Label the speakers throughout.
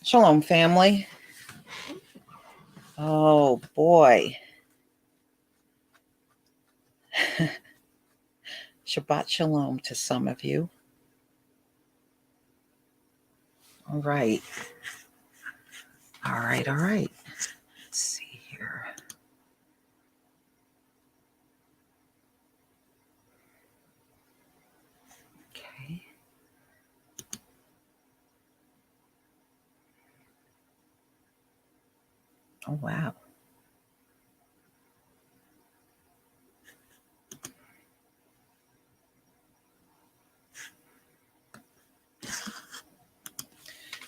Speaker 1: Shalom, family. Oh boy. Shabbat Shalom to some of you. All right. All right. All right. Let's see here. Okay. Oh, wow.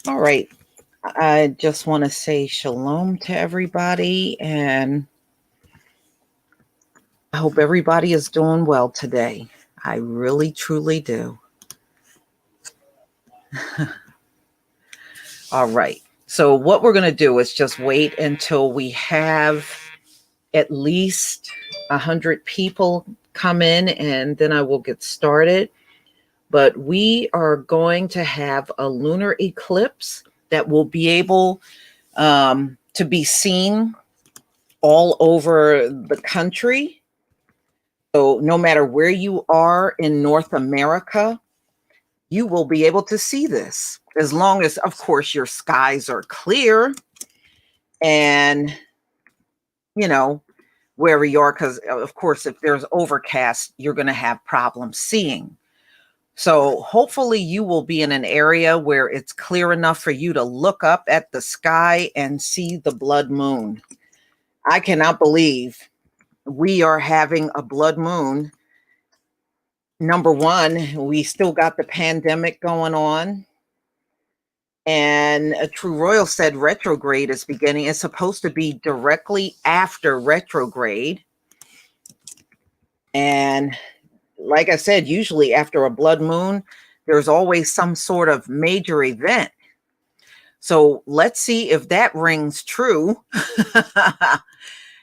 Speaker 1: All right. I just want to say shalom to everybody, and I hope everybody is doing well today. I really, truly do. All right. So, what we're going to do is just wait until we have at least 100 people come in, and then I will get started. But we are going to have a lunar eclipse that will be able to be seen all over the country. So, no matter where you are in North America, you will be able to see this as long as, of course, your skies are clear and, you know, wherever you are, because, of course, if there's overcast, you're going to have problems seeing. So hopefully you will be in an area where it's clear enough for you to look up at the sky and see the blood moon. I cannot believe we are having a blood moon. Number one, we still got the pandemic going on. And a True Royal said retrograde is beginning. It's supposed to be directly after retrograde. And like I said, usually after a blood moon, there's always some sort of major event. So let's see if that rings true.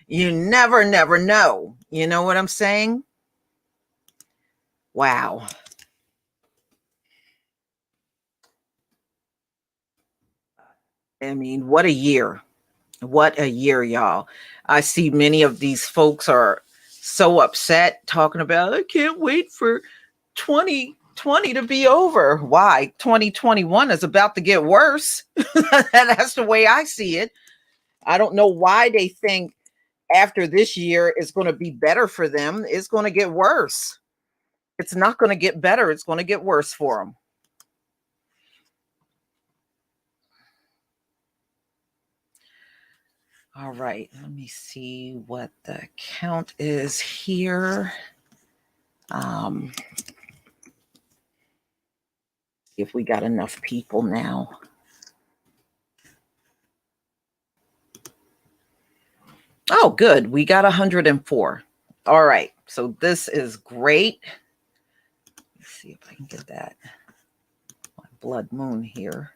Speaker 1: You never know. You know what I'm saying? Wow. I mean, what a year. What a year, y'all. I see many of these folks are so upset talking about, I can't wait for 2020 to be over. Why? 2021 is about to get worse. That's the way I see it. I don't know why they think after this year is going to be better for them. It's going to get worse. It's not going to get better. It's going to get worse for them. All right, let me see what the count is here. If we got enough people now. Oh, good. We got 104. All right. So this is great. Let's see if I can get that. My blood moon here.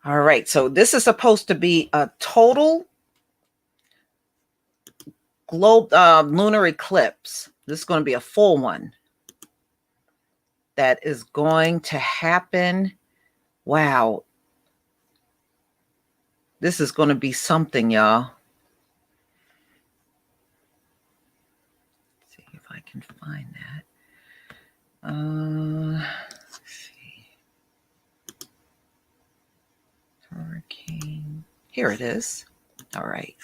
Speaker 1: All right. So this is supposed to be a total lunar eclipse. This is going to be a full one. That is going to happen. Wow. This is going to be something, y'all. Let's see if I can find that. Let's see. Hurricane. Here it is. All right.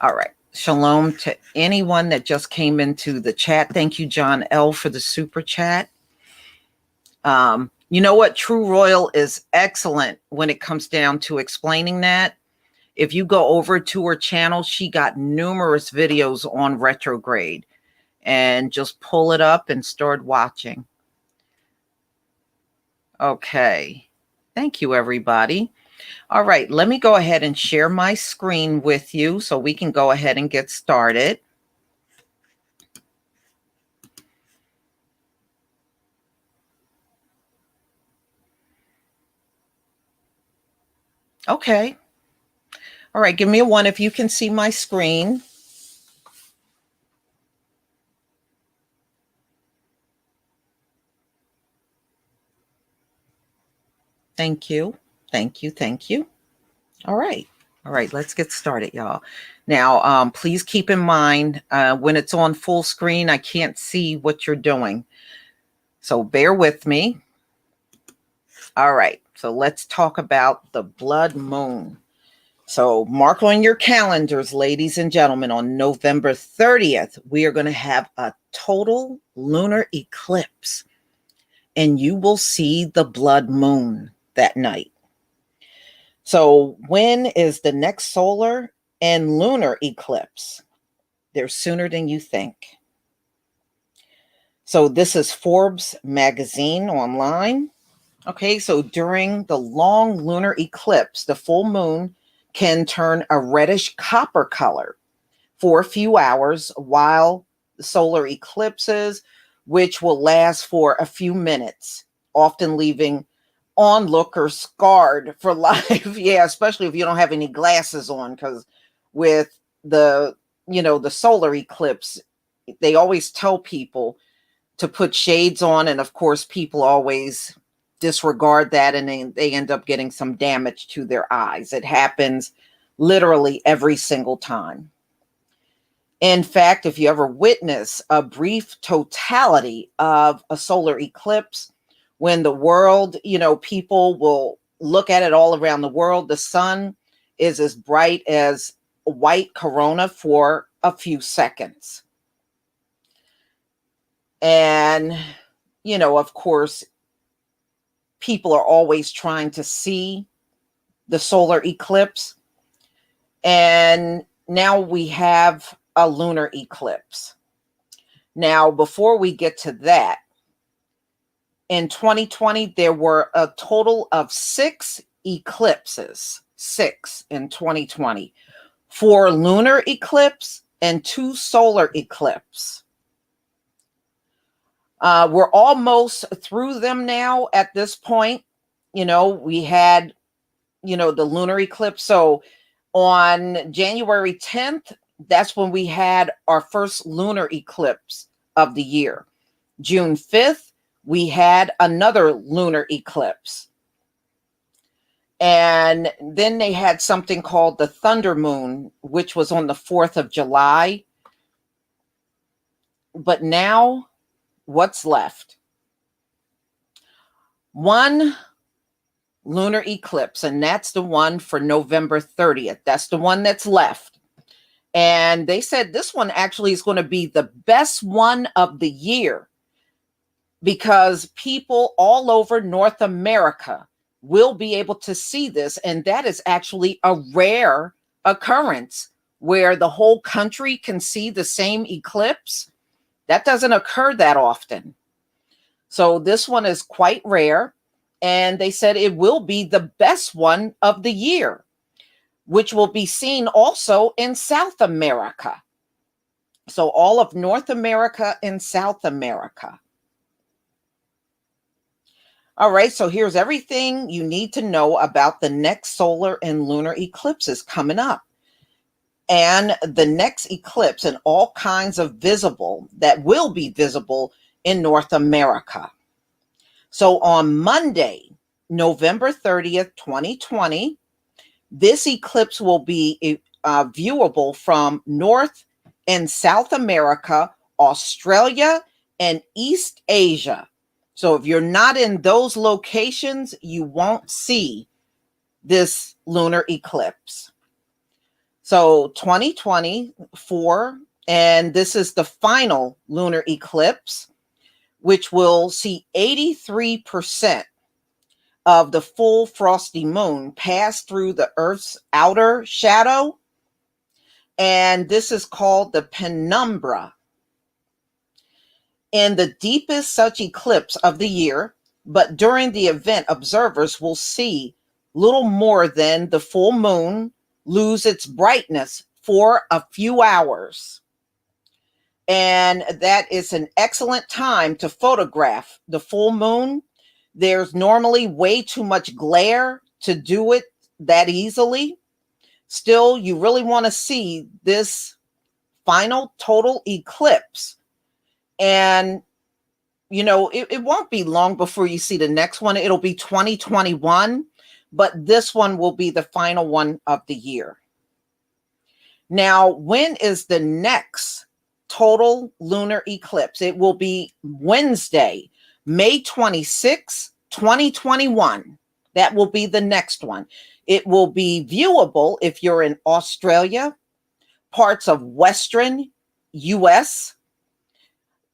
Speaker 1: All right. Shalom to anyone that just came into the chat. Thank you, John L., for the super chat. You know what? True Royal is excellent when it comes down to explaining that. If you go over to her channel, she got numerous videos on retrograde, and just pull it up and start watching. Okay. Thank you, everybody. All right, let me go ahead and share my screen with you so we can go ahead and get started. Okay. All right, give me a one if you can see my screen. Thank you. Thank you. Thank you. All right. All right, let's get started, y'all. Now, please keep in mind when it's on full screen, I can't see what you're doing. So bear with me. All right, so let's talk about the blood moon. So mark on your calendars, ladies and gentlemen, on November 30th, we are going to have a total lunar eclipse, and you will see the blood moon that night. So when is the next solar and lunar eclipse? They're sooner than you think. So this is Forbes magazine online. Okay, so during the long lunar eclipse, the full moon can turn a reddish copper color for a few hours, while the solar eclipses, which will last for a few minutes, often leaving onlookers scarred for life. Yeah, especially if you don't have any glasses on, because with the, the solar eclipse, they always tell people to put shades on, and of course people always disregard that, and they end up getting some damage to their eyes. It happens literally every single time. In fact, if you ever witness a brief totality of a solar eclipse, when the world, people will look at it all around the world, the sun is as bright as a white corona for a few seconds. And, of course, people are always trying to see the solar eclipse. And now we have a lunar eclipse. Now, before we get to that, in 2020, there were a total of 6 eclipses, 6 in 2020, 4 lunar eclipse and 2 solar eclipse. We're almost through them now at this point. We had, the lunar eclipse. So on January 10th, that's when we had our first lunar eclipse of the year. June 5th, we had another lunar eclipse. And then they had something called the thunder moon, which was on the 4th of July. But now, what's left? One lunar eclipse, and that's the one for November 30th. That's the one that's left. And they said this one actually is going to be the best one of the year, because people all over North America will be able to see this. And that is actually a rare occurrence where the whole country can see the same eclipse. That doesn't occur that often. So this one is quite rare. And they said it will be the best one of the year, which will be seen also in South America. So all of North America and South America. All right, so here's everything you need to know about the next solar and lunar eclipses coming up. And the next eclipse and all kinds of that will be visible in North America. So on Monday, November 30th, 2020, this eclipse will be viewable from North and South America, Australia, and East Asia. So if you're not in those locations, you won't see this lunar eclipse. So 2024, and this is the final lunar eclipse, which will see 83% of the full frosty moon pass through the Earth's outer shadow. And this is called the penumbra. In the deepest such eclipse of the year, but during the event, observers will see little more than the full moon lose its brightness for a few hours. And that is an excellent time to photograph the full moon. There's normally way too much glare to do it that easily. Still, you really want to see this final total eclipse. And, it won't be long before you see the next one. It'll be 2021, but this one will be the final one of the year. Now, when is the next total lunar eclipse? It will be Wednesday, May 26, 2021. That will be the next one. It will be viewable if you're in Australia, parts of Western US,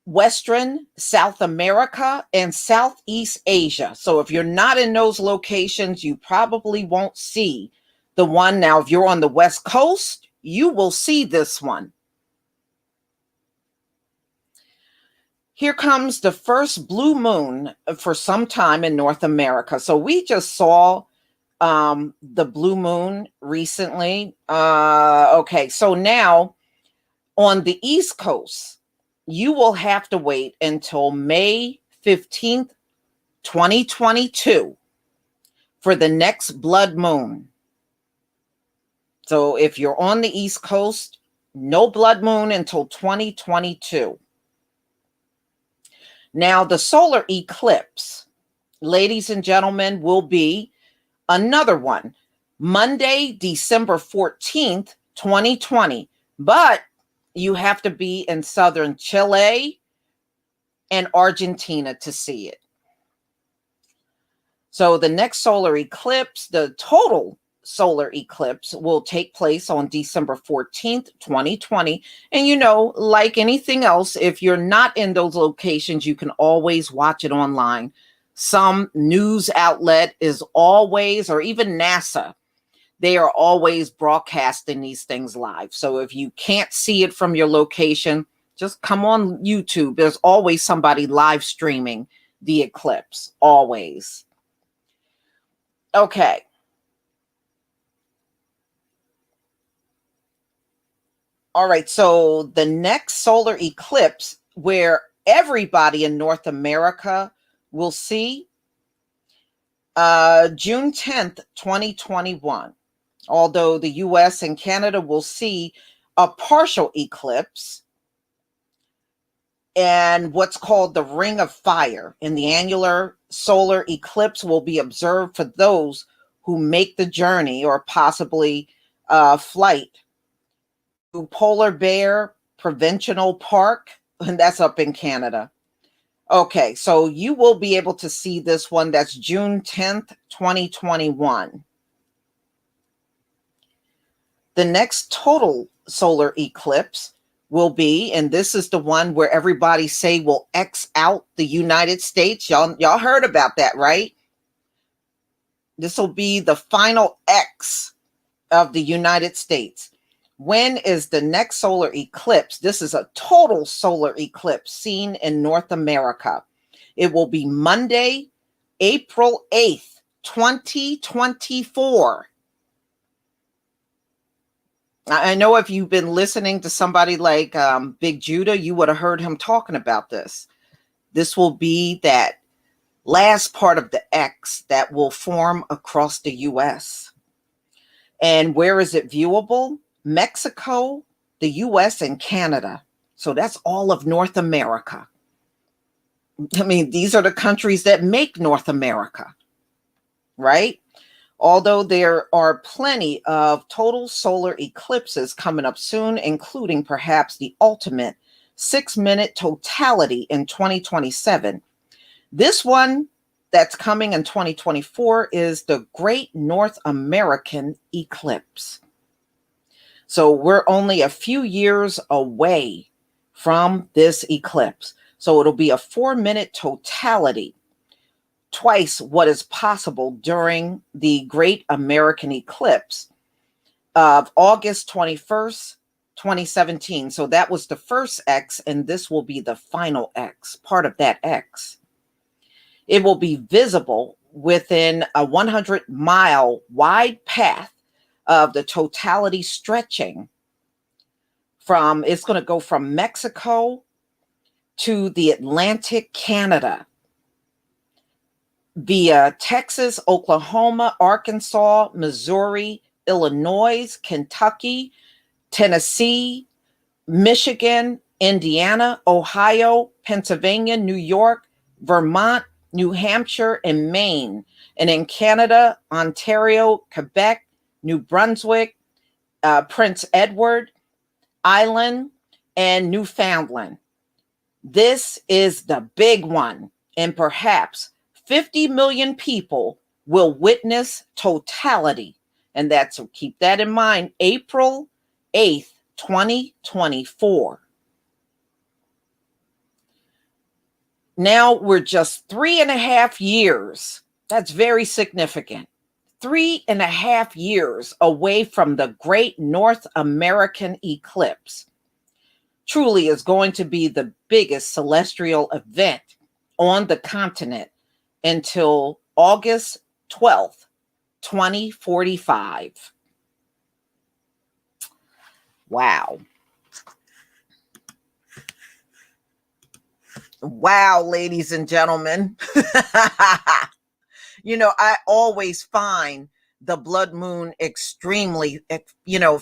Speaker 1: Western South America, and Southeast Asia. So if you're not in those locations, you probably won't see the one. Now, if you're on the West Coast, you will see this one. Here comes the first blue moon for some time in North America. So we just saw the blue moon recently. Okay, so now on the East Coast, you will have to wait until May 15th, 2022 for the next blood moon. So if you're on the East Coast, no blood moon until 2022. Now, the solar eclipse, ladies and gentlemen, will be another one, Monday, December 14th, 2020. But you have to be in southern Chile and Argentina to see it. So the next solar eclipse, the total solar eclipse, will take place on December 14th, 2020. And like anything else, if you're not in those locations, you can always watch it online. Some news outlet is always, or even NASA, they are always broadcasting these things live. So if you can't see it from your location, just come on YouTube. There's always somebody live streaming the eclipse, always. Okay. All right, so the next solar eclipse, where everybody in North America will see, June 10th, 2021. Although the US and Canada will see a partial eclipse and what's called the Ring of Fire. And the annular solar eclipse will be observed for those who make the journey or possibly flight to Polar Bear Provincial Park, and that's up in Canada. Okay, so you will be able to see this one. That's June 10th, 2021. The next total solar eclipse will be, and this is the one where everybody say will X out the United States. Y'all heard about that, right? This will be the final X of the United States. When is the next solar eclipse? This is a total solar eclipse seen in North America. It will be Monday, April 8th, 2024. I know if you've been listening to somebody like Big Judah, you would have heard him talking about this. This will be that last part of the X that will form across the U.S. And where is it viewable? Mexico, the U.S., and Canada. So that's all of North America. I mean, these are the countries that make North America, right? Although there are plenty of total solar eclipses coming up soon, including perhaps the ultimate 6-minute totality in 2027. This one that's coming in 2024 is the Great North American Eclipse. So we're only a few years away from this eclipse. So it'll be a 4-minute totality, twice what is possible during the Great American Eclipse of August 21st, 2017. So that was the first X, and this will be the final X, part of that X. It will be visible within a 100-mile wide path of the totality stretching from, it's going to go from Mexico to the Atlantic Canada, via Texas, Oklahoma, Arkansas, Missouri, Illinois, Kentucky, Tennessee, Michigan, Indiana, Ohio, Pennsylvania, New York, Vermont, New Hampshire, and Maine. And in Canada, Ontario, Quebec, New Brunswick, Prince Edward Island, and Newfoundland. This is the big one, and perhaps 50 million people will witness totality. And that's, keep that in mind, April 8th, 2024. Now we're just 3.5 years. That's very significant. 3.5 years away from the great North American eclipse. Truly is going to be the biggest celestial event on the continent until August 12th, 2045. Wow. Wow, ladies and gentlemen. I always find the blood moon extremely,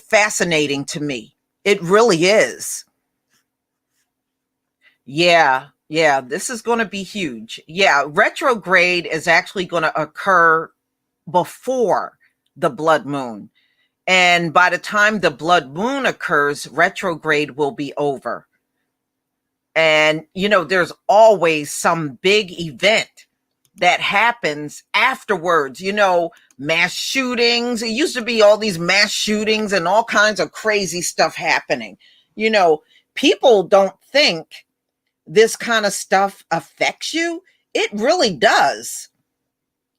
Speaker 1: fascinating to me. It really is. Yeah, this is going to be huge. Yeah, retrograde is actually going to occur before the blood moon. And by the time the blood moon occurs, retrograde will be over. And, there's always some big event that happens afterwards, mass shootings. It used to be all these mass shootings and all kinds of crazy stuff happening. People don't think this kind of stuff affects you. It really does.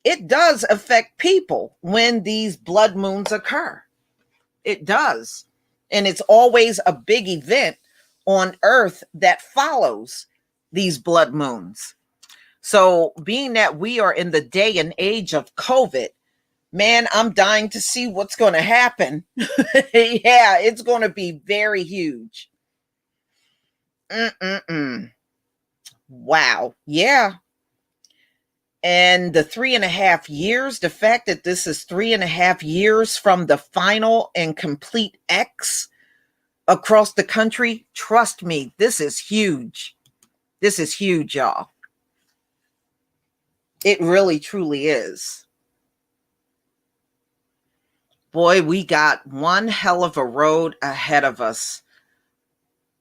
Speaker 1: It does affect people when these blood moons occur. It does. And it's always a big event on Earth that follows these blood moons. So being that we are in the day and age of COVID, man, I'm dying to see what's going to happen. Yeah, it's going to be very huge. Wow. Yeah. And the 3.5 years, the fact that this is 3.5 years from the final and complete X across the country, trust me, this is huge. This is huge, y'all. It really, truly is. Boy, we got one hell of a road ahead of us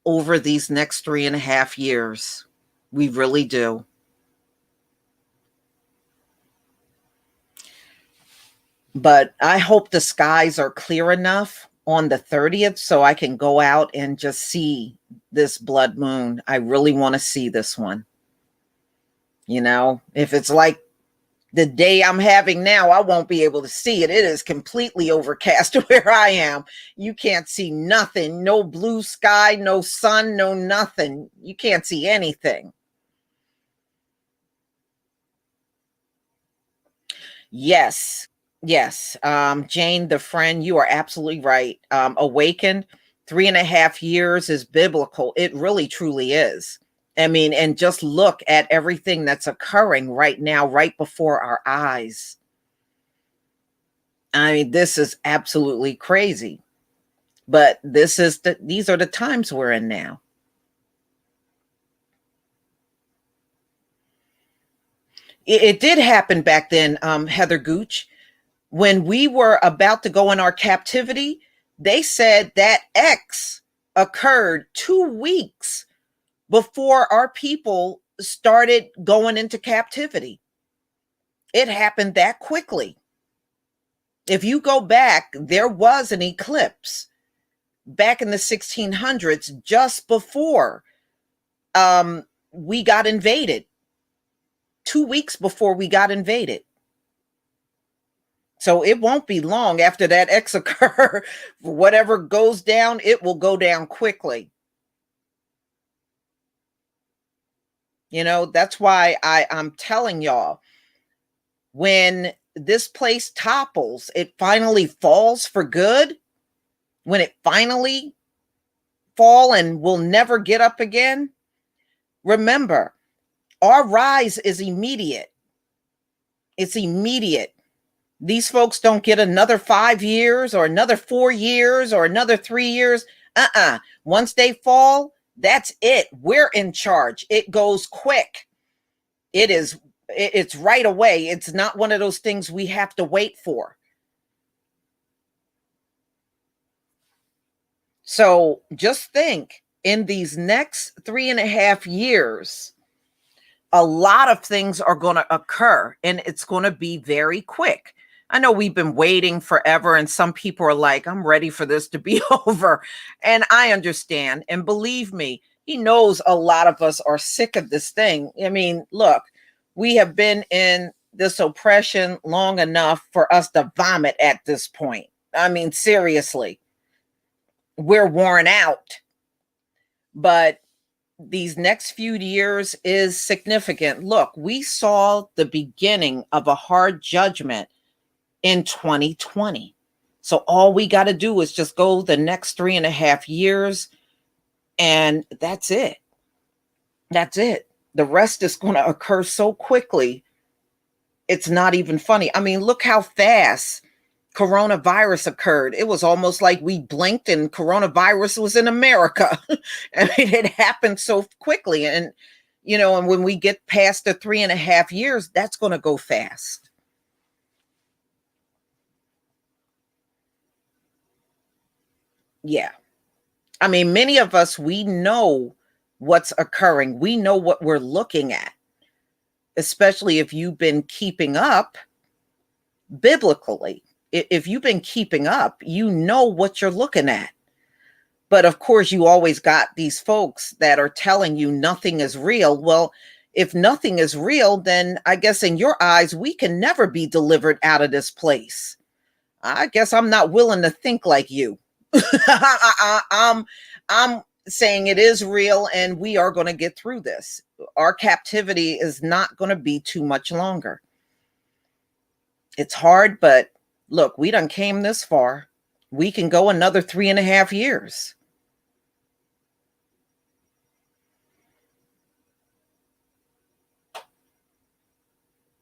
Speaker 1: over these next 3.5 years. We really do. But I hope the skies are clear enough on the 30th so I can go out and just see this blood moon. I really want to see this one. If it's like the day I'm having now, I won't be able to see it. It is completely overcast where I am. You can't see nothing. No blue sky, no sun, no nothing. You can't see anything. Yes. Jane, the friend, you are absolutely right. Awakened, 3.5 years is biblical. It really, truly is. I mean, and just look at everything that's occurring right now, right before our eyes. I mean, this is absolutely crazy. But these are the times we're in now. It did happen back then, Heather Gooch. When we were about to go in our captivity, they said that X occurred 2 weeks before our people started going into captivity. It happened that quickly. If you go back, there was an eclipse back in the 1600s, just before we got invaded. 2 weeks before we got invaded. So it won't be long after that X occur. Whatever goes down, it will go down quickly. That's why I'm telling y'all, when this place topples, it finally falls for good. When it finally fall and will never get up again, remember, our rise is immediate. It's immediate. These folks don't get another 5 years or another 4 years or another 3 years. Once they fall, that's it. We're in charge. It goes quick. It's right away. It's not one of those things we have to wait for. So just think, in these next 3.5 years, a lot of things are going to occur and it's going to be very quick. I know we've been waiting forever, and some people are like, I'm ready for this to be over. And I understand. And believe me, he knows a lot of us are sick of this thing. I mean, look, we have been in this oppression long enough for us to vomit at this point. I mean, seriously, we're worn out. But these next few years is significant. Look, we saw the beginning of a hard judgment in 2020. So all we got to do is just go the next 3.5 years, and that's it. That's it. The rest is going to occur so quickly. It's not even funny. I mean, look how fast coronavirus occurred. It was almost like we blinked and coronavirus was in America. I mean, it happened so quickly. And, and when we get past the 3.5 years, that's going to go fast. Yeah. I mean, many of us, we know what's occurring. We know what we're looking at, especially if you've been keeping up biblically. If you've been keeping up, you know what you're looking at. But of course, you always got these folks that are telling you nothing is real. Well, if nothing is real, then I guess in your eyes, we can never be delivered out of this place. I guess I'm not willing to think like you. I'm saying it is real, and we are going to get through this. Our captivity is not going to be too much longer. It's hard, but look, we done came this far. We can go another 3.5 years.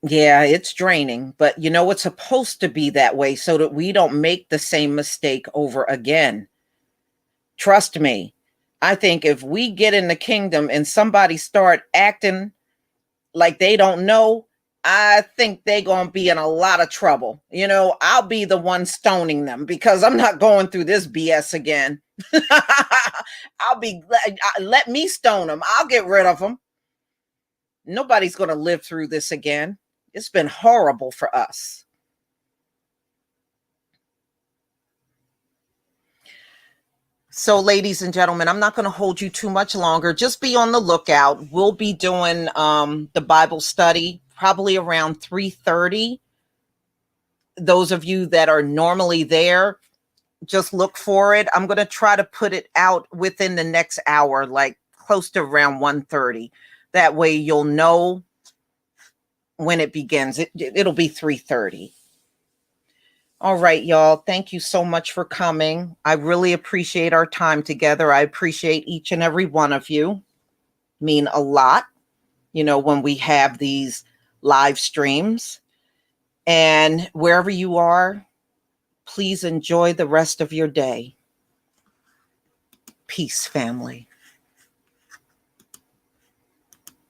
Speaker 1: Yeah, it's draining, but it's supposed to be that way so that we don't make the same mistake over again. Trust me. I think if we get in the kingdom and somebody start acting like they don't know, I think they're going to be in a lot of trouble. I'll be the one stoning them because I'm not going through this BS again. Let me stone them. I'll get rid of them. Nobody's going to live through this again. It's been horrible for us. So, ladies and gentlemen, I'm not going to hold you too much longer. Just be on the lookout. We'll be doing the Bible study probably around 3:30. Those of you that are normally there, just look for it. I'm going to try to put it out within the next hour, like close to around 1:30. That way you'll know when it begins. It'll be 3:30. All right, y'all. Thank you so much for coming. I really appreciate our time together. I appreciate each and every one of you. Mean a lot, when we have these live streams. And wherever you are, please enjoy the rest of your day. Peace, family.